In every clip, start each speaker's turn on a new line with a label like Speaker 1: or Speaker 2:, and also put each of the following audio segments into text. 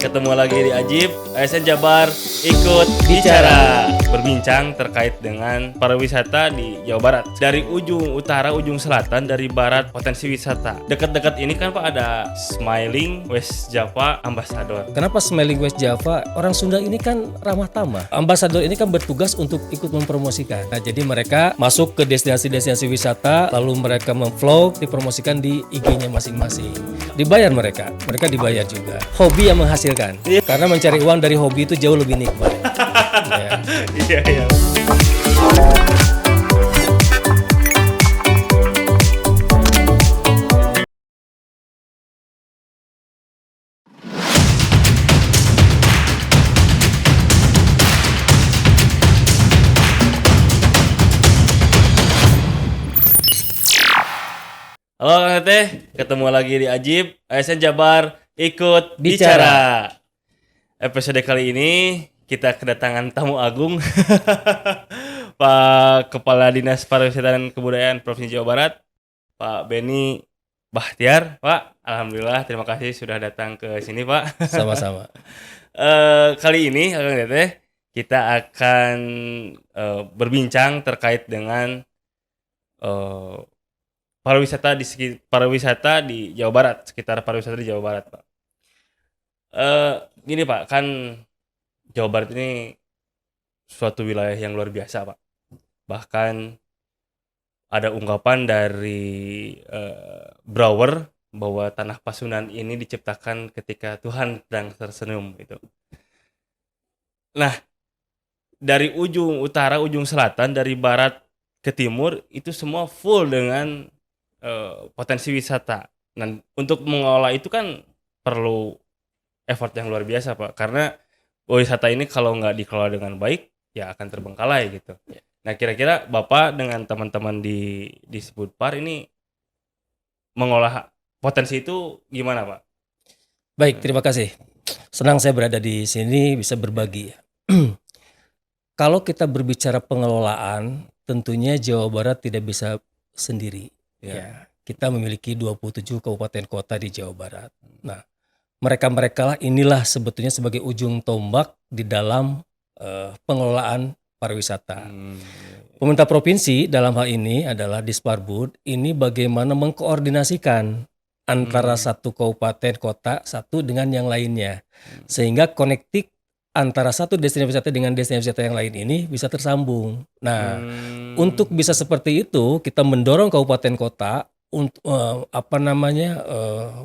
Speaker 1: ketemu lagi di Ajib. ASN Jabar ikut bicara, berbincang terkait dengan pariwisata di Jawa Barat. Dari ujung utara, ujung selatan, dari barat potensi wisata. Dekat-dekat ini kan Pak ada Smiling West Java Ambassador.
Speaker 2: Kenapa Smiling West Java? Orang Sunda ini kan ramah tamah. Ambasador ini kan bertugas untuk ikut mempromosikan. Nah, jadi mereka masuk ke destinasi-destinasi wisata, lalu mereka memvlog, dipromosikan di IG-nya masing-masing. Dibayar mereka dibayar juga. Hobi yang menghasilkan. Karena mencari uang dari hobi itu jauh lebih nikmat. Ya.
Speaker 1: Iya. Halo Kang Teteh, ketemu lagi di Ajib. ASN Jabar ikut bicara. Episode kali ini kita kedatangan tamu agung, Pak Kepala Dinas Pariwisata dan Kebudayaan Provinsi Jawa Barat, Pak Benny Bahtiar. Pak, alhamdulillah, terima kasih sudah datang ke sini, Pak.
Speaker 2: Sama-sama.
Speaker 1: Kali ini, Kang Teteh, kita akan berbincang terkait dengan pariwisata di Jawa Barat, sekitar pariwisata di Jawa Barat, Pak. Gini Pak, kan Jawa Barat ini suatu wilayah yang luar biasa, Pak. Bahkan ada ungkapan dari Brouwer bahwa tanah Pasundan ini diciptakan ketika Tuhan sedang tersenyum gitu. Nah, dari ujung utara, ujung selatan, dari barat ke timur itu semua full dengan potensi wisata. Dan untuk mengelola itu kan perlu effort yang luar biasa, Pak. Karena wisata ini kalau nggak dikelola dengan baik, ya akan terbengkalai gitu. Nah, kira-kira Bapak dengan teman-teman di Siputpar ini mengolah potensi itu gimana, Pak?
Speaker 2: Baik, terima kasih. Senang saya berada di sini bisa berbagi. Kalau kita berbicara pengelolaan, tentunya Jawa Barat tidak bisa sendiri. Ya, kita memiliki 27 kabupaten kota di Jawa Barat. Nah, mereka-mereka lah inilah sebetulnya sebagai ujung tombak di dalam pengelolaan pariwisata. Pemerintah provinsi dalam hal ini adalah Disparbud, ini bagaimana mengkoordinasikan antara satu kabupaten kota satu dengan yang lainnya. Sehingga konektif antara satu destinasi wisata dengan destinasi wisata yang lain ini bisa tersambung. Nah, untuk bisa seperti itu kita mendorong kabupaten kota untuk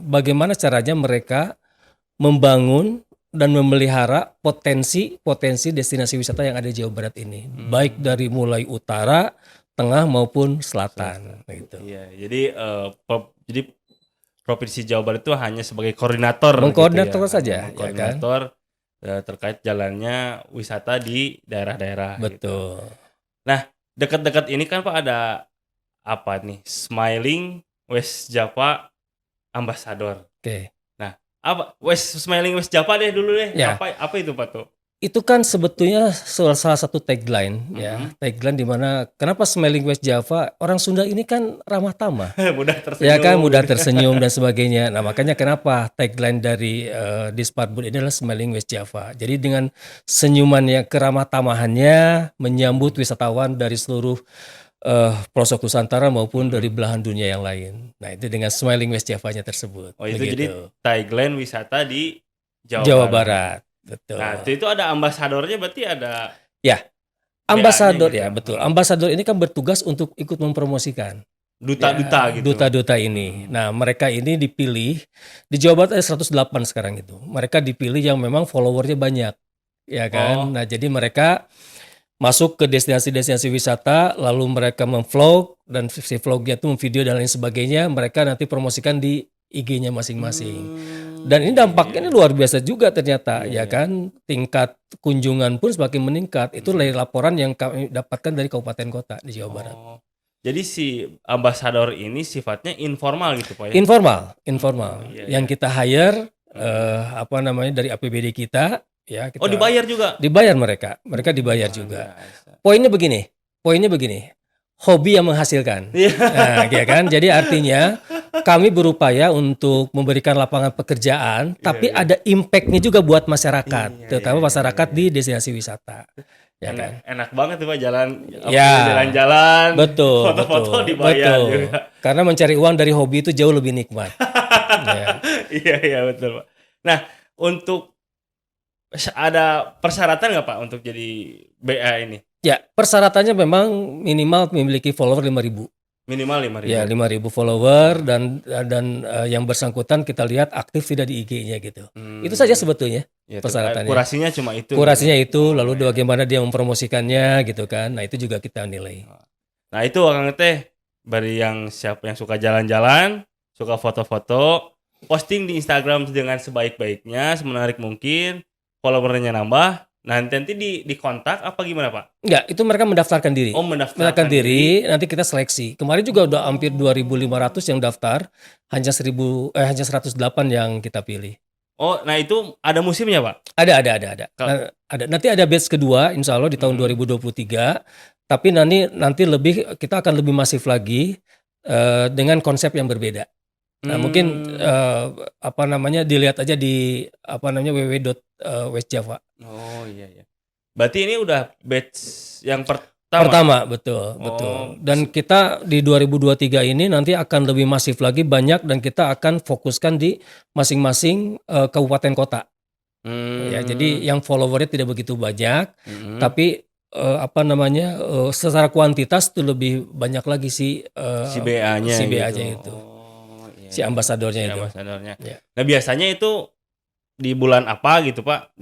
Speaker 2: bagaimana caranya mereka membangun dan memelihara potensi destinasi wisata yang ada di Jawa Barat ini, baik dari mulai utara, tengah maupun selatan. Gitu.
Speaker 1: Iya, jadi Provinsi Jawa Barat itu hanya sebagai koordinator,
Speaker 2: mengkoordinator
Speaker 1: gitu ya.
Speaker 2: saja,
Speaker 1: Mengkoordinator
Speaker 2: ya kan?
Speaker 1: Terkait jalannya wisata di daerah-daerah.
Speaker 2: Betul.
Speaker 1: Gitu. Nah, dekat-dekat ini kan Pak ada apa nih? Smiling West Java Ambassador.
Speaker 2: Oke.
Speaker 1: Nah, apa Smiling West Java deh dulu deh.
Speaker 2: Ya.
Speaker 1: Apa itu Pak tuh?
Speaker 2: Itu kan sebetulnya salah satu tagline, ya. Tagline di mana kenapa Smiling West Java? Orang Sunda ini kan ramah tamah.
Speaker 1: Mudah tersenyum.
Speaker 2: Ya kan, mudah tersenyum dan sebagainya. Nah, makanya kenapa tagline dari Disparbud ini adalah Smiling West Java. Jadi dengan senyuman yang keramah tamahannya menyambut wisatawan dari seluruh pelosok Nusantara maupun dari belahan dunia yang lain. Nah, itu dengan Smiling West Java-nya tersebut.
Speaker 1: Oh, itu
Speaker 2: begitu.
Speaker 1: jadi tagline wisata di
Speaker 2: Jawa Barat. Betul.
Speaker 1: Nah, itu ada ambasadornya, berarti ada.
Speaker 2: Ya, ambasador
Speaker 1: gitu.
Speaker 2: ya, betul. Ambasador ini kan bertugas untuk ikut mempromosikan
Speaker 1: Duta-duta gitu.
Speaker 2: Duta-duta ini. Nah, mereka ini dipilih di Jawa Barat ada 108 sekarang itu. Mereka dipilih yang memang followernya banyak, ya kan. Nah, jadi mereka masuk ke destinasi-destinasi wisata, lalu mereka memvlog dan si vlognya itu memvideo dan lain sebagainya. Mereka nanti promosikan di IG-nya masing-masing. Dan ini dampaknya ini luar biasa juga ternyata, ya kan. Tingkat kunjungan pun semakin meningkat. Itu dari laporan yang kami dapatkan dari kabupaten kota di Jawa Barat.
Speaker 1: Jadi si ambasador ini sifatnya informal gitu Pak ya?
Speaker 2: Informal. Yang kita hire dari APBD kita, ya. Kita,
Speaker 1: dibayar juga?
Speaker 2: Dibayar mereka dibayar juga. Poinnya begini, hobi yang menghasilkan. Nah, ya kan. Jadi artinya kami berupaya untuk memberikan lapangan pekerjaan, tapi
Speaker 1: iya.
Speaker 2: ada impact-nya juga buat
Speaker 1: Iya,
Speaker 2: masyarakat, terutama
Speaker 1: iya,
Speaker 2: masyarakat
Speaker 1: iya,
Speaker 2: di
Speaker 1: iya.
Speaker 2: destinasi wisata, ya
Speaker 1: Enak,
Speaker 2: kan?
Speaker 1: enak banget tuh Pak jalan,
Speaker 2: Ya,
Speaker 1: sambil jalan-jalan,
Speaker 2: betul,
Speaker 1: foto-foto
Speaker 2: betul,
Speaker 1: dibayar
Speaker 2: betul.
Speaker 1: juga.
Speaker 2: Karena mencari uang dari hobi itu jauh lebih nikmat. Ya,
Speaker 1: Iya, iya betul Pak. Nah, untuk ada persyaratan nggak Pak untuk jadi BA ini?
Speaker 2: ya persyaratannya memang minimal memiliki follower 5.000.
Speaker 1: Minimal 5.000.
Speaker 2: Ya, 5.000 follower dan yang bersangkutan kita lihat aktif tidak di IG-nya gitu. Itu saja sebetulnya
Speaker 1: Ya,
Speaker 2: persyaratannya.
Speaker 1: kurasinya cuma itu.
Speaker 2: Kurasinya itu, lalu
Speaker 1: ya.
Speaker 2: bagaimana dia mempromosikannya gitu kan. Nah, itu juga kita nilai.
Speaker 1: Nah, itu Kang Teh bari yang siapa yang suka jalan-jalan, suka foto-foto, posting di Instagram dengan sebaik-baiknya, semenarik mungkin, followernya nambah. Nanti di kontak apa gimana Pak?
Speaker 2: Enggak, itu mereka mendaftarkan diri.
Speaker 1: Oh,
Speaker 2: Mendaftarkan
Speaker 1: mendaftarkan
Speaker 2: diri, nanti kita seleksi. Kemarin juga udah hampir 2.500 yang daftar, hanya 108 yang kita pilih.
Speaker 1: Oh, nah itu ada musimnya Pak?
Speaker 2: Ada.
Speaker 1: Kal-
Speaker 2: Ada. Nanti ada batch kedua, insya Allah di tahun 2023. Tapi nanti kita akan lebih masif lagi dengan konsep yang berbeda. Nah, mungkin dilihat aja di www.westjava.
Speaker 1: Oh iya. Berarti ini udah batch yang pertama.
Speaker 2: Pertama, betul. Dan kita di 2023 ini nanti akan lebih masif lagi banyak dan kita akan fokuskan di masing-masing kabupaten kota. Ya, jadi yang followernya tidak begitu banyak, tapi secara kuantitas itu lebih banyak lagi si
Speaker 1: BA-nya
Speaker 2: itu.
Speaker 1: Iya,
Speaker 2: Si ambasadornya itu.
Speaker 1: Ya. Nah, biasanya itu di bulan apa gitu Pak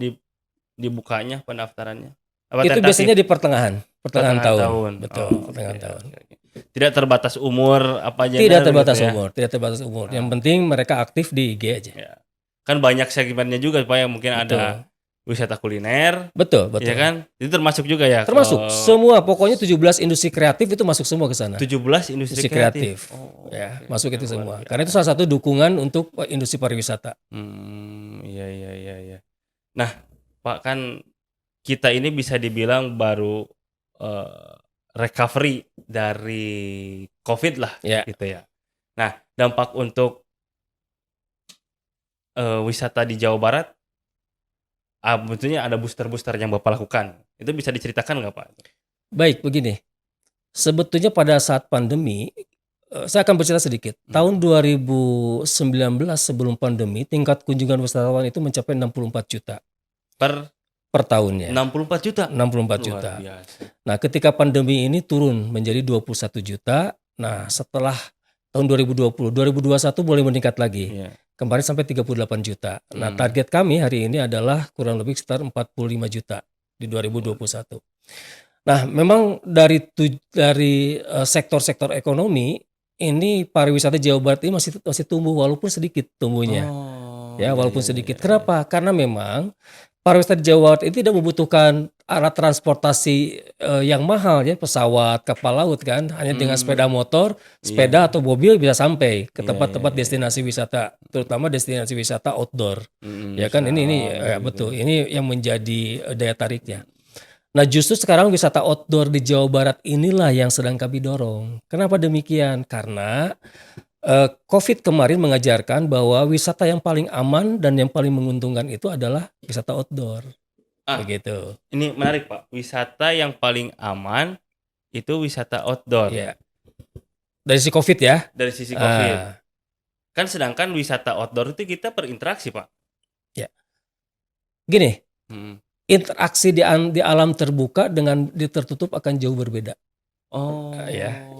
Speaker 1: dibukanya pendaftarannya?
Speaker 2: Itu biasanya di pertengahan tahun. Betul, pertengahan tahun.
Speaker 1: Okay. Tidak terbatas umur apa aja?
Speaker 2: Tidak terbatas umur. Yang penting mereka aktif di IG aja.
Speaker 1: Ya. Kan banyak segmennya juga Pak yang mungkin ada wisata kuliner.
Speaker 2: Betul.
Speaker 1: Ya kan? Itu termasuk juga ya?
Speaker 2: Termasuk semua, pokoknya 17 industri kreatif itu masuk semua ke sana.
Speaker 1: 17 industri kreatif.
Speaker 2: Masuk itu semua. Karena itu salah satu dukungan untuk industri pariwisata.
Speaker 1: Iya. Nah, Pak, kan kita ini bisa dibilang baru recovery dari COVID lah, gitu ya. Nah, dampak untuk wisata di Jawa Barat, tentunya ada booster-booster yang Bapak lakukan. Itu bisa diceritakan nggak Pak?
Speaker 2: Baik, begini. Sebetulnya pada saat pandemi, saya akan bercerita sedikit. Tahun 2019 sebelum pandemi, tingkat kunjungan wisatawan itu mencapai 64 juta. Per tahunnya.
Speaker 1: 64 juta?
Speaker 2: 64 juta.
Speaker 1: Biasa.
Speaker 2: Nah, ketika pandemi ini turun menjadi 21 juta. Nah, setelah tahun 2021 mulai meningkat lagi. Kemarin sampai 38 juta. Nah, target kami hari ini adalah kurang lebih sekitar 45 juta di 2021. Nah, memang dari sektor-sektor ekonomi ini pariwisata Jawa Barat ini masih tumbuh walaupun sedikit tumbuhnya. Walaupun sedikit. Kenapa? Karena memang pariwisata di Jawa Barat itu tidak membutuhkan alat transportasi yang mahal ya, pesawat, kapal laut kan, hanya dengan sepeda motor, sepeda atau mobil bisa sampai ke tempat-tempat destinasi wisata, terutama destinasi wisata outdoor. Ya kan ini betul. Ini yang menjadi daya tariknya. Nah, justru sekarang wisata outdoor di Jawa Barat inilah yang sedang kami dorong. Kenapa demikian? Karena COVID kemarin mengajarkan bahwa wisata yang paling aman dan yang paling menguntungkan itu adalah wisata outdoor. Begitu.
Speaker 1: Ini menarik Pak. Wisata yang paling aman itu wisata outdoor.
Speaker 2: Ya. Dari sisi COVID ya.
Speaker 1: Dari sisi COVID. Kan sedangkan wisata outdoor itu kita berinteraksi Pak.
Speaker 2: Ya. Gini. Interaksi di alam terbuka dengan di tertutup akan jauh berbeda.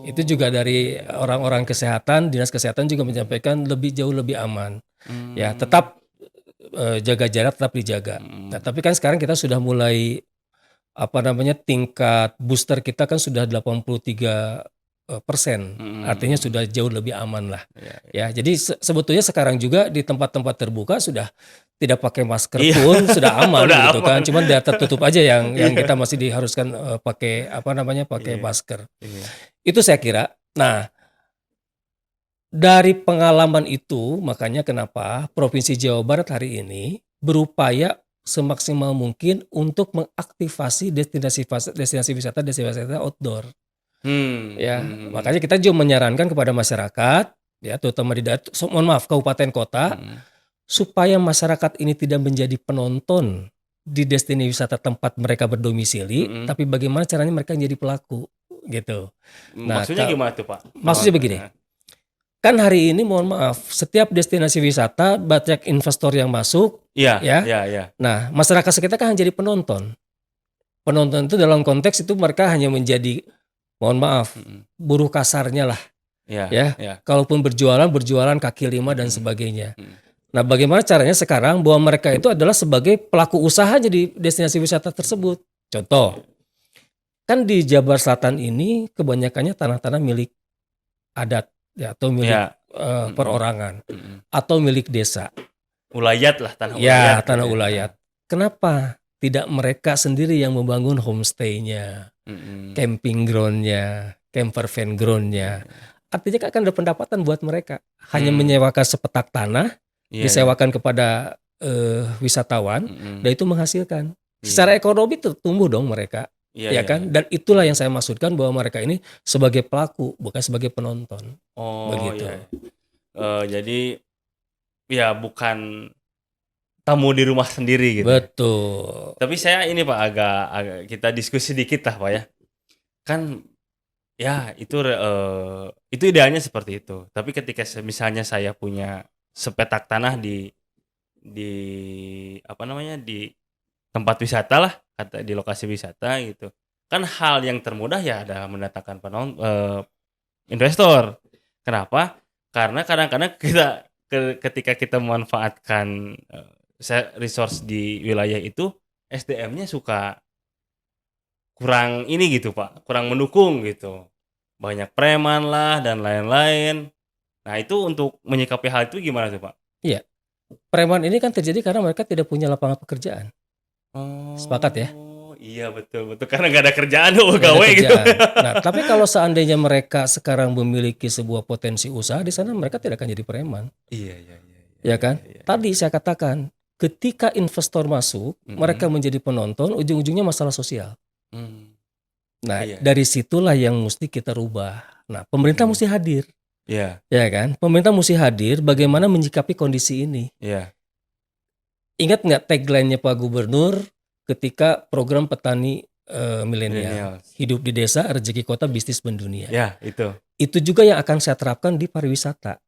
Speaker 2: Itu juga dari orang-orang kesehatan, dinas kesehatan juga menyampaikan jauh lebih aman. Ya, tetap jaga jarak, tetap dijaga. Nah, tapi kan sekarang kita sudah mulai tingkat booster kita kan sudah 83%. Artinya sudah jauh lebih aman lah. Ya, jadi sebetulnya sekarang juga di tempat-tempat terbuka sudah tidak pakai masker pun sudah aman gitu kan. Cuman dia tertutup aja yang kita masih diharuskan pakai masker. Itu saya kira. Nah, dari pengalaman itu makanya kenapa Provinsi Jawa Barat hari ini berupaya semaksimal mungkin untuk mengaktifasi destinasi wisata outdoor. Makanya kita juga menyarankan kepada masyarakat ya terutama di daerah, mohon maaf kabupaten kota, supaya masyarakat ini tidak menjadi penonton di destinasi wisata tempat mereka berdomisili, tapi bagaimana caranya mereka menjadi pelaku gitu. Nah,
Speaker 1: Maksudnya gimana tuh Pak?
Speaker 2: maksudnya begini, kan hari ini mohon maaf, setiap destinasi wisata banyak investor yang masuk,
Speaker 1: Iya,
Speaker 2: ya.
Speaker 1: iya.
Speaker 2: Nah, masyarakat sekitar kan hanya jadi penonton. Penonton itu dalam konteks itu mereka hanya menjadi, mohon maaf, buruh kasarnya lah.
Speaker 1: Iya.
Speaker 2: Kalaupun berjualan kaki lima dan sebagainya. Nah, bagaimana caranya sekarang bahwa mereka itu adalah sebagai pelaku usaha di destinasi wisata tersebut. Contoh, kan di Jabar Selatan ini kebanyakannya tanah-tanah milik adat ya, atau milik perorangan atau milik desa.
Speaker 1: Ulayat lah, tanah ulayat.
Speaker 2: Ya, tanah ulayat. Kenapa tidak mereka sendiri yang membangun homestay-nya, camping ground-nya, camper van ground-nya? Artinya kan ada pendapatan buat mereka. Hanya menyewakan sepetak tanah, disewakan kepada wisatawan, dan itu menghasilkan. Secara ekonomi tumbuh dong mereka. Ya kan? Dan itulah yang saya maksudkan bahwa mereka ini sebagai pelaku, bukan sebagai penonton. Begitu.
Speaker 1: Jadi ya bukan tamu di rumah sendiri gitu.
Speaker 2: Betul.
Speaker 1: Tapi saya ini Pak agak kita diskusi dikit lah Pak ya. Kan ya itu idealnya seperti itu. Tapi ketika misalnya saya punya sepetak tanah di apa namanya, di tempat wisata lah, di lokasi wisata gitu. Kan hal yang termudah ya ada mendatangkan investor. Kenapa? Karena kadang-kadang ketika kita memanfaatkan resource di wilayah itu, SDM-nya suka kurang ini gitu Pak, kurang mendukung gitu. Banyak preman lah dan lain-lain. Nah itu untuk menyikapi hal itu gimana tuh Pak?
Speaker 2: Iya, preman ini kan terjadi karena mereka tidak punya lapangan pekerjaan. Sepakat ya?
Speaker 1: Iya betul karena nggak ada kerjaan gawe gitu.
Speaker 2: Nah, tapi kalau seandainya mereka sekarang memiliki sebuah potensi usaha di sana, mereka tidak akan jadi preman.
Speaker 1: Iya.
Speaker 2: Ya kan? Tadi saya katakan, ketika investor masuk, mereka menjadi penonton, ujung-ujungnya masalah sosial. Nah, dari situlah yang mesti kita rubah. Nah, pemerintah mesti hadir.
Speaker 1: Iya.
Speaker 2: Ya kan? Pemerintah mesti hadir bagaimana menyikapi kondisi ini.
Speaker 1: Iya.
Speaker 2: Ingat nggak tagline-nya Pak Gubernur ketika program petani milenial, hidup di desa, rezeki kota, bisnis mendunia.
Speaker 1: Ya, itu.
Speaker 2: Itu juga yang akan saya terapkan di pariwisata.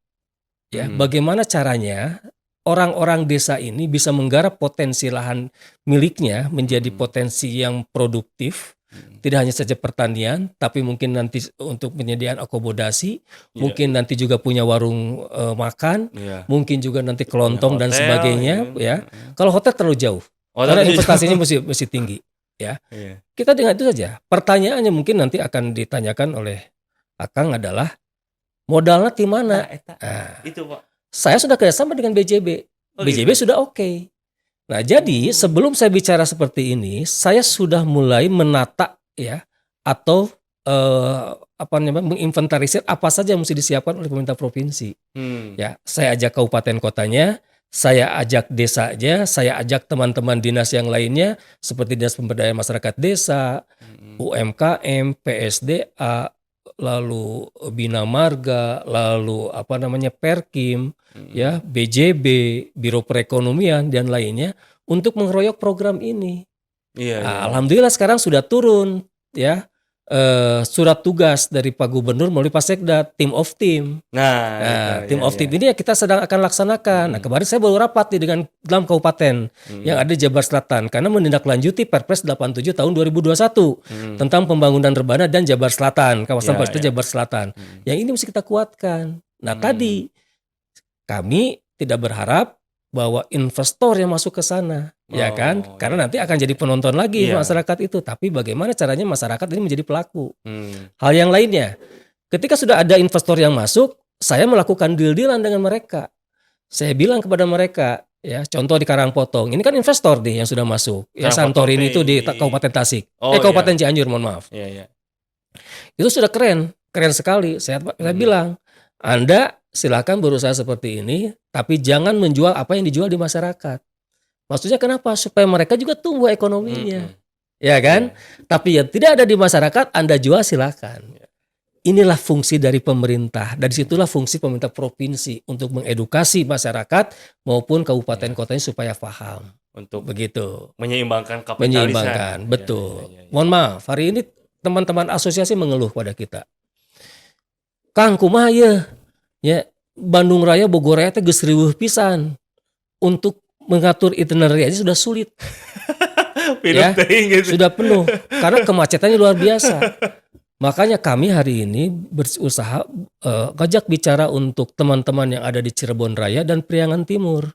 Speaker 2: Ya, bagaimana caranya orang-orang desa ini bisa menggarap potensi lahan miliknya menjadi potensi yang produktif. Tidak hanya saja pertanian, tapi mungkin nanti untuk penyediaan akomodasi, mungkin nanti juga punya warung makan, mungkin juga nanti kelontong dan sebagainya. Ya, kalau hotel terlalu jauh, karena investasinya mesti tinggi. Ya, kita dengan itu saja. Pertanyaannya mungkin nanti akan ditanyakan oleh Akang adalah modalnya di mana?
Speaker 1: Itu Pak.
Speaker 2: Saya sudah kerjasama dengan BJB. BJB gitu. Sudah oke. Nah, jadi sebelum saya bicara seperti ini, saya sudah mulai menata ya atau menginventarisir apa saja yang mesti disiapkan oleh pemerintah provinsi. Ya, saya ajak kabupaten kotanya, saya ajak desanya, saya ajak teman-teman dinas yang lainnya seperti Dinas Pemberdayaan Masyarakat Desa, UMKM, PSDA, lalu Bina Marga, lalu Perkim, ya, BJB, Biro Perekonomian dan lainnya untuk mengeroyok program ini. Alhamdulillah sekarang sudah turun ya surat tugas dari Pak Gubernur melalui Pak Sekda, team of team. Team of team ini ya kita sedang akan laksanakan. Nah, kemarin saya baru rapat dengan 6 kabupaten yang ada di Jabar Selatan karena menindaklanjuti Perpres 87 tahun 2021 tentang pembangunan rebana dan Jabar Selatan, kawasan pariwisata Jabar Selatan. Yang ini mesti kita kuatkan. Nah, tadi kami tidak berharap bahwa investor yang masuk ke sana, ya kan? Karena nanti akan jadi penonton lagi masyarakat itu. Tapi bagaimana caranya masyarakat ini menjadi pelaku? Hal yang lainnya, ketika sudah ada investor yang masuk, saya melakukan deal-dealan dengan mereka. Saya bilang kepada mereka, ya, contoh di Karangpotong, ini kan investor nih yang sudah masuk. Ya, Santorini itu di Kabupaten Tasik, Kabupaten Cianjur, mohon maaf. Itu sudah keren sekali. Saya bilang, Anda silakan berusaha seperti ini, tapi jangan menjual apa yang dijual di masyarakat. Maksudnya kenapa? Supaya mereka juga tumbuh ekonominya. Ya kan? Tapi yang tidak ada di masyarakat, Anda jual silakan. inilah fungsi dari pemerintah. Dari situlah fungsi pemerintah provinsi untuk mengedukasi masyarakat maupun kabupaten kotanya supaya paham.
Speaker 1: Untuk
Speaker 2: Begitu.
Speaker 1: menyeimbangkan kapitalisme.
Speaker 2: Menyeimbangkan, betul. Mohon maaf, hari ini teman-teman asosiasi mengeluh pada kita. Kang, kumaha ya Bandung Raya Bogor Raya teh geus riweuh pisan. Untuk mengatur itinerary aja sudah sulit. Ya, sudah penuh karena kemacetannya luar biasa. Makanya kami hari ini berusaha ngajak bicara untuk teman-teman yang ada di Cirebon Raya dan Priangan Timur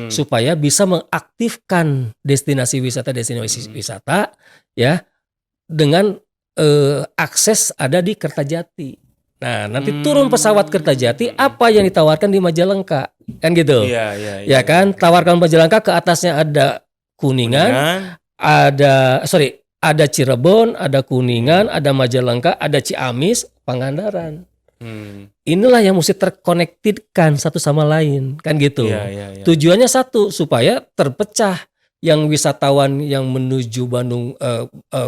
Speaker 2: supaya bisa mengaktifkan destinasi wisata ya dengan akses ada di Kertajati. Nah, nanti turun pesawat Kertajati, apa yang ditawarkan di Majalengka, kan gitu?
Speaker 1: Iya.
Speaker 2: Ya kan, tawarkan Majalengka, ke atasnya ada Kuningan, ada Cirebon, ada Kuningan, ada Majalengka, ada Ciamis, Pangandaran. Inilah yang mesti terkonektidkan satu sama lain, kan gitu.
Speaker 1: Iya.
Speaker 2: Tujuannya satu, supaya terpecah yang wisatawan yang menuju Bandung,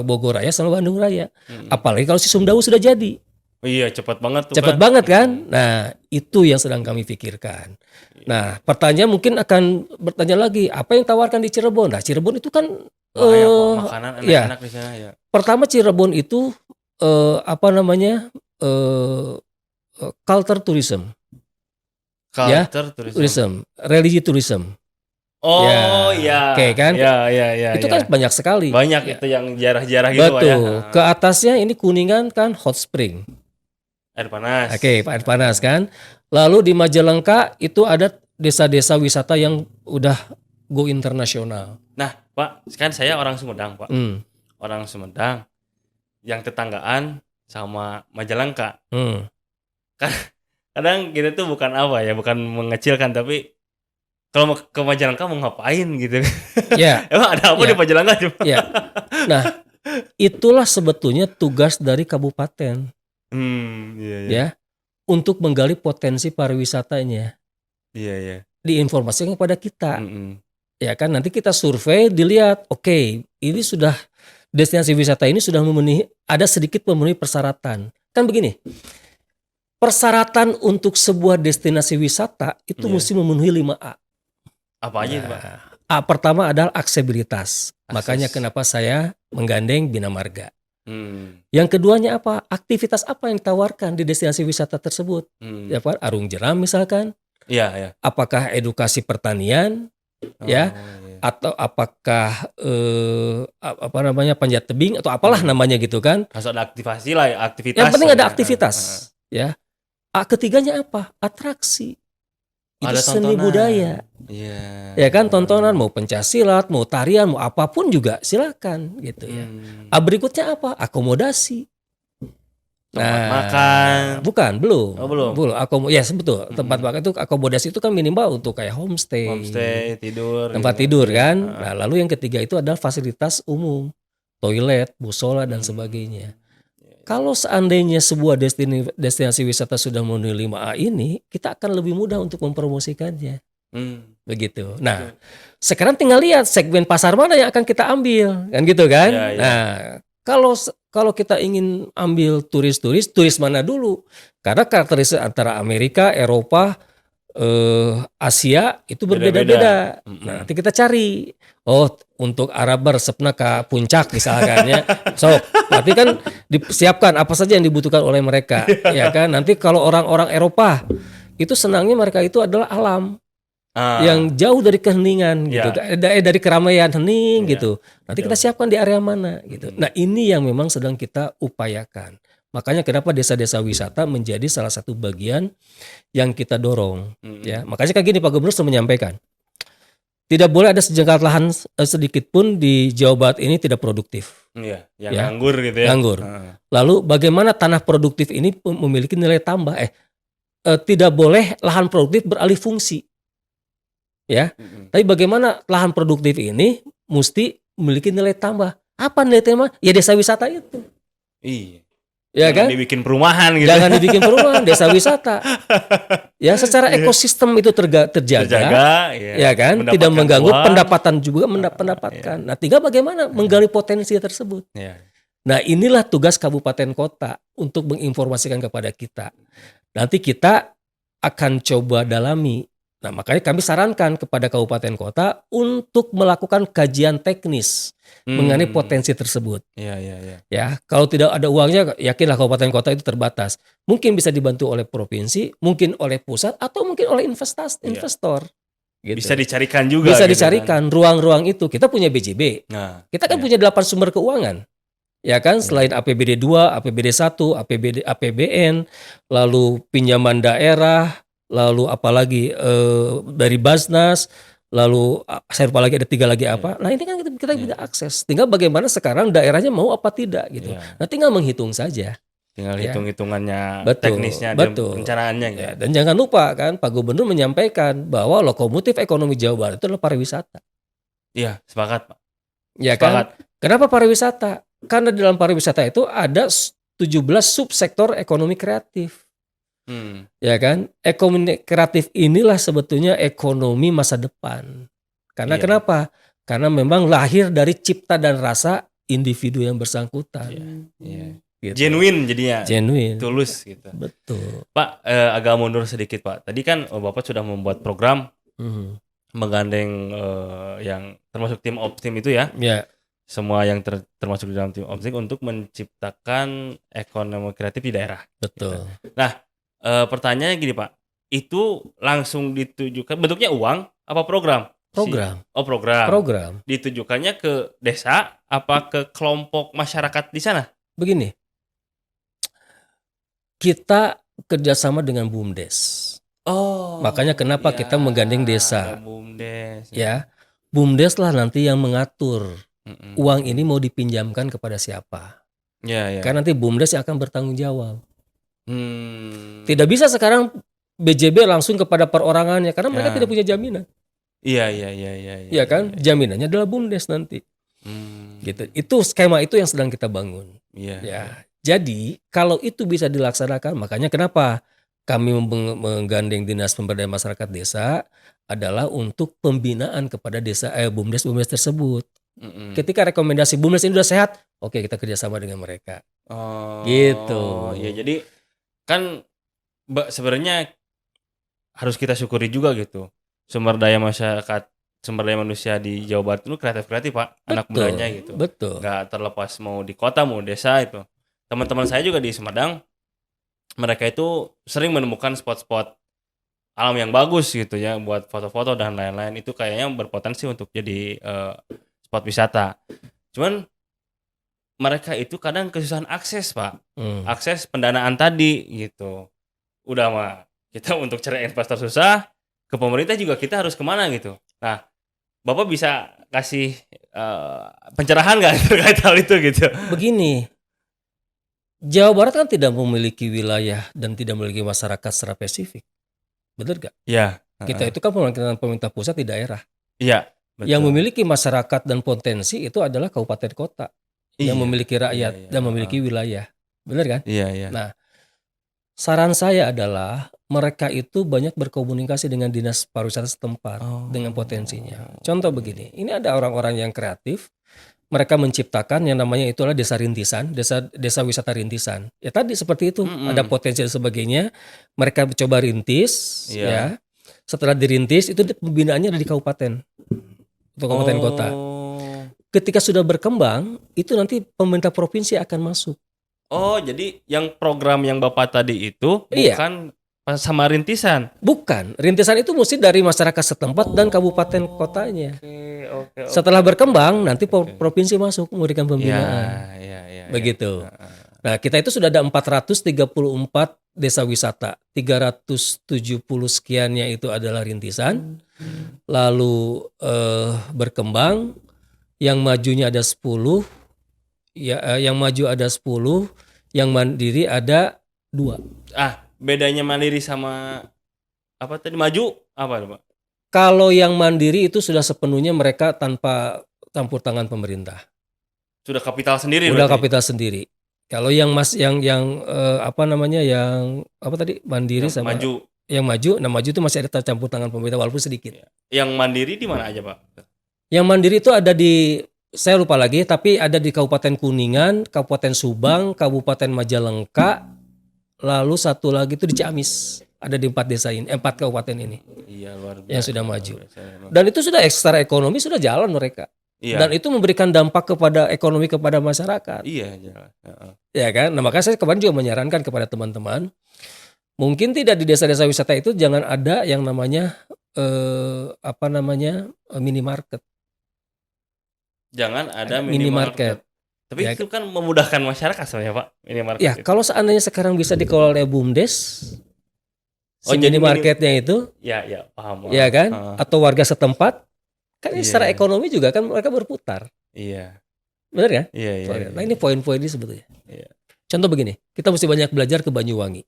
Speaker 2: Bogor Raya sama Bandung Raya. Apalagi kalau si Sumdawu sudah jadi.
Speaker 1: Iya, cepat banget tuh.
Speaker 2: Cepat banget kan? Nah, itu yang sedang kami pikirkan. Nah, pertanyaan mungkin akan bertanya lagi, apa yang tawarkan di Cirebon? Nah, Cirebon itu kan
Speaker 1: makanan enak-enak di sana ya.
Speaker 2: Pertama Cirebon itu culture tourism. Tourism, religi tourism.
Speaker 1: Oh iya.
Speaker 2: Oke kan?
Speaker 1: Iya.
Speaker 2: Itu kan banyak sekali.
Speaker 1: Banyak itu yang jarah-jarah gitu.
Speaker 2: Betul. Ke atasnya ini Kuningan kan hot spring.
Speaker 1: Air panas.
Speaker 2: Oke, air panas kan. Lalu di Majalengka itu ada desa-desa wisata yang udah go internasional.
Speaker 1: Nah, Pak, kan saya orang Sumedang, Pak. Orang Sumedang yang tetanggaan sama Majalengka. Kadang kita tuh bukan mengecilkan, tapi kalau ke Majalengka mau ngapain gitu.
Speaker 2: Ya.
Speaker 1: Emang ada apa di Majalengka?
Speaker 2: Ya. Nah, itulah sebetulnya tugas dari kabupaten.
Speaker 1: Iya.
Speaker 2: Ya, untuk menggali potensi pariwisatanya.
Speaker 1: Iya.
Speaker 2: Diinformasikan kepada kita. Ya kan, nanti kita survei, dilihat, oke, ini sudah destinasi wisata ini sudah sedikit memenuhi persyaratan. Kan begini, persyaratan untuk sebuah destinasi wisata itu mesti memenuhi 5A.
Speaker 1: Apa aja itu, Pak?
Speaker 2: A pertama adalah aksesibilitas. Makanya kenapa saya menggandeng Bina Marga. Yang keduanya apa? Aktivitas apa yang ditawarkan di destinasi wisata tersebut? Ya Pak, arung jeram misalkan.
Speaker 1: Iya.
Speaker 2: Apakah edukasi pertanian? Atau apakah panjat tebing atau apalah namanya gitu kan?
Speaker 1: Harus ada aktivasi lah, aktivitas.
Speaker 2: Yang penting ada aktivitas, ya. Ketiga apa? Atraksi. Itu
Speaker 1: ada
Speaker 2: seni budaya.
Speaker 1: Iya.
Speaker 2: Ya kan, tontonan, mau pencaksilat, mau tarian, mau apapun juga silakan gitu ya. Berikutnya apa? Akomodasi.
Speaker 1: Tempat makan.
Speaker 2: Bukan, belum.
Speaker 1: Belum.
Speaker 2: Betul. Tempat makan itu akomodasi itu kan minimal untuk kayak homestay,
Speaker 1: tidur.
Speaker 2: Tempat tidur kan. Nah, lalu yang ketiga itu adalah fasilitas umum. Toilet, musola dan sebagainya. Kalau seandainya sebuah destinasi wisata sudah memenuhi 5A ini, kita akan lebih mudah untuk mempromosikannya. Begitu. Nah, sekarang tinggal lihat segmen pasar mana yang akan kita ambil, kan gitu kan?
Speaker 1: Ya.
Speaker 2: Nah, kalau kita ingin ambil turis mana dulu? Karena karakteristik antara Amerika, Eropa, Asia itu berbeda-beda. Nah, nanti kita cari. Untuk Arab resepna ke puncak misalkan ya. Berarti kan disiapkan apa saja yang dibutuhkan oleh mereka, ya kan? Nanti kalau orang-orang Eropa itu senangnya mereka itu adalah alam. Yang jauh dari keheningan gitu. Dari keramaian hening gitu. Nanti kita siapkan di area mana gitu. Nah, ini yang memang sedang kita upayakan. Makanya kenapa desa-desa wisata menjadi salah satu bagian yang kita dorong. Ya, makanya kayak gini Pak Gubernur sudah menyampaikan, tidak boleh ada sejengkal lahan sedikit pun di Jawa Barat ini tidak produktif.
Speaker 1: Iya, yang nganggur gitu ya.
Speaker 2: Nganggur. Lalu bagaimana tanah produktif ini memiliki nilai tambah? Tidak boleh lahan produktif beralih fungsi. Ya, tapi bagaimana lahan produktif ini mesti memiliki nilai tambah? Apa nilai tambah? Ya desa wisata itu.
Speaker 1: Iya.
Speaker 2: Ya
Speaker 1: Jangan
Speaker 2: kan?
Speaker 1: dibikin perumahan gitu.
Speaker 2: Jangan dibikin perumahan, desa wisata. Ya, secara ekosistem itu terjaga ya kan? Tidak mengganggu pendapatan juga mendapatkan. Nah, tinggal bagaimana menggali potensi tersebut. Nah, inilah tugas kabupaten kota untuk menginformasikan kepada kita. Nanti kita akan coba dalami. Nah, makanya kami sarankan kepada kabupaten kota untuk melakukan kajian teknis mengenai potensi tersebut.
Speaker 1: Iya, iya, iya.
Speaker 2: Ya, kalau tidak ada uangnya, yakinlah kabupaten kota itu terbatas. Mungkin bisa dibantu oleh provinsi, mungkin oleh pusat, atau mungkin oleh investor. Gitu.
Speaker 1: Bisa dicarikan juga.
Speaker 2: Bisa
Speaker 1: gitu
Speaker 2: dicarikan ruang-ruang itu. Kita punya BJB.
Speaker 1: Nah,
Speaker 2: Kita kan
Speaker 1: iya.
Speaker 2: punya 8 sumber keuangan. Ya kan, selain APBD 2, APBD 1, APBN, lalu pinjaman daerah, lalu apalagi dari Basnas, lalu saya lupa lagi ada 3 lagi apa. Nah, ini kan kita bisa akses. Tinggal bagaimana sekarang daerahnya mau apa tidak gitu.
Speaker 1: Iya.
Speaker 2: Nah, tinggal menghitung saja.
Speaker 1: Tinggal
Speaker 2: Ya.
Speaker 1: hitung-hitungannya,
Speaker 2: Betul,
Speaker 1: teknisnya, dan
Speaker 2: betul.
Speaker 1: perencanaannya gitu.
Speaker 2: Ya, dan jangan lupa kan Pak Gubernur menyampaikan bahwa lokomotif ekonomi Jawa Barat itu adalah pariwisata.
Speaker 1: Iya, sepakat, Pak.
Speaker 2: Ya
Speaker 1: Sepakat.
Speaker 2: kan? Kenapa pariwisata? Karena di dalam pariwisata itu ada 17 subsektor ekonomi kreatif. Ya kan? Ekonomi kreatif inilah sebetulnya ekonomi masa depan. Karena
Speaker 1: Iya.
Speaker 2: kenapa? Karena memang lahir dari cipta dan rasa individu yang bersangkutan.
Speaker 1: Iya.
Speaker 2: Gitu.
Speaker 1: Genuine jadinya.
Speaker 2: Genuine.
Speaker 1: Tulus gitu.
Speaker 2: Betul.
Speaker 1: Pak, agak mundur sedikit, Pak. Tadi kan Bapak sudah membuat program menggandeng yang termasuk tim Optim itu ya.
Speaker 2: Ya.
Speaker 1: Semua yang termasuk di dalam tim Optim untuk menciptakan ekonomi kreatif di daerah.
Speaker 2: Betul.
Speaker 1: Nah, pertanyaannya gini, Pak. Itu langsung ditujukan bentuknya uang apa program?
Speaker 2: Program.
Speaker 1: Program.
Speaker 2: Program.
Speaker 1: Ditujukannya ke desa apa ke kelompok masyarakat di sana?
Speaker 2: Begini. Kita kerjasama dengan BUMDes.
Speaker 1: Oh.
Speaker 2: Makanya kenapa kita menggandeng desa.
Speaker 1: BUMDes.
Speaker 2: Ya. BUMDes lah nanti yang mengatur uang ini mau dipinjamkan kepada siapa.
Speaker 1: Ya.
Speaker 2: Karena nanti BUMDes yang akan bertanggung jawab. Tidak bisa sekarang BJB langsung kepada perorangannya karena mereka tidak punya jaminan.
Speaker 1: Iya.
Speaker 2: Iya kan? Jaminannya adalah BUMDes nanti. Gitu. Itu skema itu yang sedang kita bangun. Ya. Jadi kalau itu bisa dilaksanakan, makanya kenapa kami menggandeng Dinas Pemberdayaan Masyarakat Desa adalah untuk pembinaan kepada desa BUMDes tersebut. Ketika rekomendasi BUMDes ini sudah sehat, oke kita kerjasama dengan mereka. Gitu.
Speaker 1: Ya, jadi kan sebenarnya harus kita syukuri juga gitu. Sumber daya manusia di Jawa Barat itu kreatif Pak. Anak mudanya gitu.
Speaker 2: Betul.
Speaker 1: Gak terlepas mau di kota mau desa itu. Teman-teman saya juga di Sumedang, mereka itu sering menemukan spot-spot alam yang bagus gitu ya buat foto-foto dan lain-lain. Itu kayaknya berpotensi untuk jadi spot wisata. Cuman mereka itu kadang kesusahan akses, Pak. Akses pendanaan tadi gitu. Udah mah kita untuk cari investor susah, ke pemerintah juga kita harus kemana gitu. Nah, Bapak bisa kasih pencerahan nggak terkait hal itu gitu?
Speaker 2: Begini, Jawa Barat kan tidak memiliki wilayah dan tidak memiliki masyarakat secara spesifik. Benar gak?
Speaker 1: Iya.
Speaker 2: Kita itu kan pemerintah pusat di daerah.
Speaker 1: Iya. Betul.
Speaker 2: Yang memiliki masyarakat dan potensi itu adalah kabupaten kota. Yang memiliki rakyat dan memiliki wilayah. Benar kan?
Speaker 1: Iya.
Speaker 2: Nah, saran saya adalah mereka itu banyak berkomunikasi dengan dinas pariwisata setempat dengan potensinya. Contoh begini, ini ada orang-orang yang kreatif. Mereka menciptakan yang namanya itu adalah desa rintisan, desa wisata rintisan. Ya tadi seperti itu, ada potensi dan sebagainya. Mereka coba rintis, ya. Setelah dirintis itu pembinaannya ada di kabupaten, atau kabupaten kota. Ketika sudah berkembang, itu nanti pemerintah provinsi akan masuk.
Speaker 1: Oh, jadi yang program yang Bapak tadi itu bukan sama rintisan?
Speaker 2: Bukan, rintisan itu mesti dari masyarakat setempat dan kabupaten kotanya.
Speaker 1: Oke.
Speaker 2: Setelah berkembang, nanti provinsi masuk memberikan pembinaan.
Speaker 1: Iya.
Speaker 2: Begitu. Nah, kita itu sudah ada 434 desa wisata. 370 sekiannya itu adalah rintisan. Lalu berkembang, yang majunya ada 10. Ya, yang maju ada 10, yang mandiri ada 2.
Speaker 1: Bedanya mandiri sama apa tadi maju apa Pak?
Speaker 2: Kalau yang mandiri itu sudah sepenuhnya mereka tanpa campur tangan pemerintah.
Speaker 1: Sudah kapital sendiri.
Speaker 2: Sudah kapital sendiri. Kalau yang mandiri yang sama maju. Yang maju, nah maju itu masih ada campur tangan pemerintah walaupun sedikit.
Speaker 1: Yang mandiri di mana aja Pak?
Speaker 2: Yang mandiri itu ada di saya lupa lagi, tapi ada di Kabupaten Kuningan, Kabupaten Subang, Kabupaten Majalengka, lalu satu lagi itu di Ciamis. Ada di 4 desa ini, 4 kabupaten ini
Speaker 1: Iya, luar biasa.
Speaker 2: yang sudah maju.
Speaker 1: Luar biasa, emang.
Speaker 2: Dan itu sudah ekstra ekonomi sudah jalan mereka.
Speaker 1: Iya.
Speaker 2: Dan itu memberikan dampak kepada ekonomi kepada masyarakat.
Speaker 1: Iya, jalan. Heeh.
Speaker 2: Ya kan? Nah, makanya saya kemarin juga menyarankan kepada teman-teman, mungkin tidak di desa-desa wisata itu jangan ada yang namanya minimarket.
Speaker 1: Jangan ada
Speaker 2: Minimarket.
Speaker 1: minimarket. Tapi
Speaker 2: Ya,
Speaker 1: itu kan memudahkan masyarakat sebenarnya, Pak, minimarket
Speaker 2: Ya,
Speaker 1: itu.
Speaker 2: kalau seandainya sekarang bisa dikelola oleh BUMDes,
Speaker 1: Oh, jadi
Speaker 2: minimarketnya itu,
Speaker 1: Ya, paham.
Speaker 2: ya kan?
Speaker 1: Heeh.
Speaker 2: Atau warga setempat, kan ini
Speaker 1: Iya.
Speaker 2: secara ekonomi juga kan mereka berputar.
Speaker 1: Iya.
Speaker 2: Benar kan?
Speaker 1: Iya.
Speaker 2: Nah, ini poin-poin ini sebetulnya.
Speaker 1: Iya.
Speaker 2: Contoh begini, kita mesti banyak belajar ke Banyuwangi.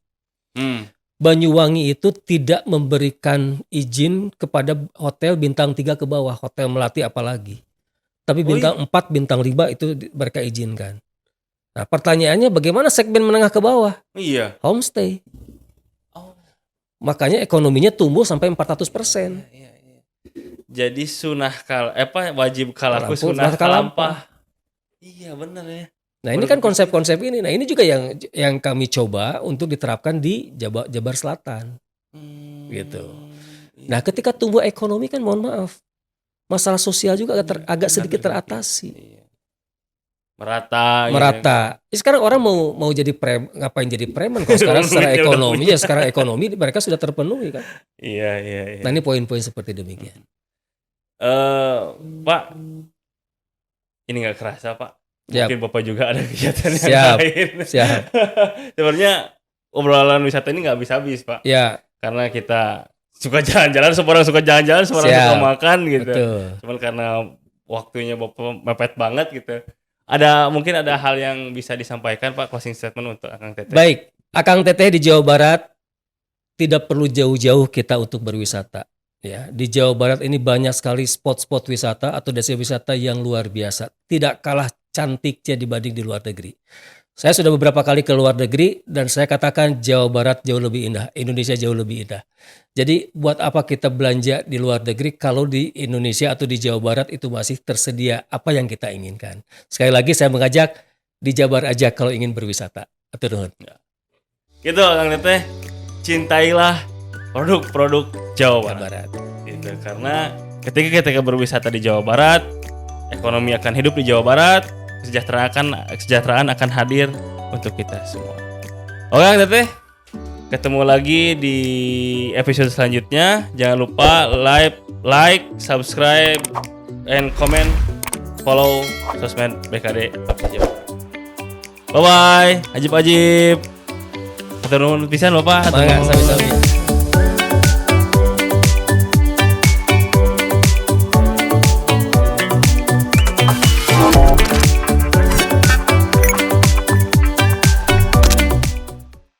Speaker 1: Hmm.
Speaker 2: Banyuwangi itu tidak memberikan izin kepada hotel bintang 3 ke bawah, hotel Melati apalagi. Tapi bintang 4, bintang 5 itu mereka izinkan. Nah, pertanyaannya bagaimana segmen menengah ke bawah?
Speaker 1: Iya.
Speaker 2: Homestay.
Speaker 1: Oh.
Speaker 2: Makanya ekonominya tumbuh sampai 400%.
Speaker 1: Iya. Jadi wajib kalaku
Speaker 2: Kalampah,
Speaker 1: sunah
Speaker 2: kalampah.
Speaker 1: Iya, benar ya.
Speaker 2: Nah, ini kan konsep-konsep ini. Nah, ini juga yang kami coba untuk diterapkan di Jabar Selatan. Gitu. Nah, ketika tumbuh ekonomi kan mohon maaf, masalah sosial juga agak sedikit teratasi.
Speaker 1: Iya. Merata.
Speaker 2: Sekarang orang mau jadi ngapain jadi preman kalau sekarang secara ekonomi ya sekarang ekonomi mereka sudah terpenuhi kan.
Speaker 1: Iya.
Speaker 2: Nah, ini poin-poin seperti demikian.
Speaker 1: Pak, ini nggak kerasa, Pak.
Speaker 2: Siap.
Speaker 1: Mungkin Bapak juga ada kegiatan yang
Speaker 2: Siap.
Speaker 1: lain.
Speaker 2: Siap.
Speaker 1: Sebenarnya obrolan wisata ini nggak habis-habis, Pak.
Speaker 2: Ya,
Speaker 1: Karena kita suka jalan-jalan, semua orang suka jalan-jalan, semua orang
Speaker 2: Siap.
Speaker 1: suka makan gitu.
Speaker 2: betul.
Speaker 1: Cuman karena waktunya Bapak mepet banget gitu. Mungkin ada hal yang bisa disampaikan, Pak, closing statement untuk Akang Teteh.
Speaker 2: Baik, Akang Teteh di Jawa Barat tidak perlu jauh-jauh kita untuk berwisata. Ya, di Jawa Barat ini banyak sekali spot-spot wisata atau destinasi wisata yang luar biasa. Tidak kalah cantiknya dibanding di luar negeri. Saya sudah beberapa kali ke luar negeri dan saya katakan Jawa Barat jauh lebih indah, Indonesia jauh lebih indah. Jadi buat apa kita belanja di luar negeri kalau di Indonesia atau di Jawa Barat itu masih tersedia apa yang kita inginkan. Sekali lagi saya mengajak di Jabar aja kalau ingin berwisata. Atur nuhun.
Speaker 1: Gitu, Kang Teteh. Cintailah produk-produk Jawa Barat. Gitu. Karena ketika kita berwisata di Jawa Barat, ekonomi akan hidup di Jawa Barat, kesejahteraan akan hadir untuk kita semua. Oke, Kang Teteh. Ketemu lagi di episode selanjutnya. Jangan lupa like, subscribe, and comment, follow sosmed BKD Jawa Barat. Bye-bye. Ajib. Hatur nuhun pisan Bapak.
Speaker 2: Mangga, sami-sami.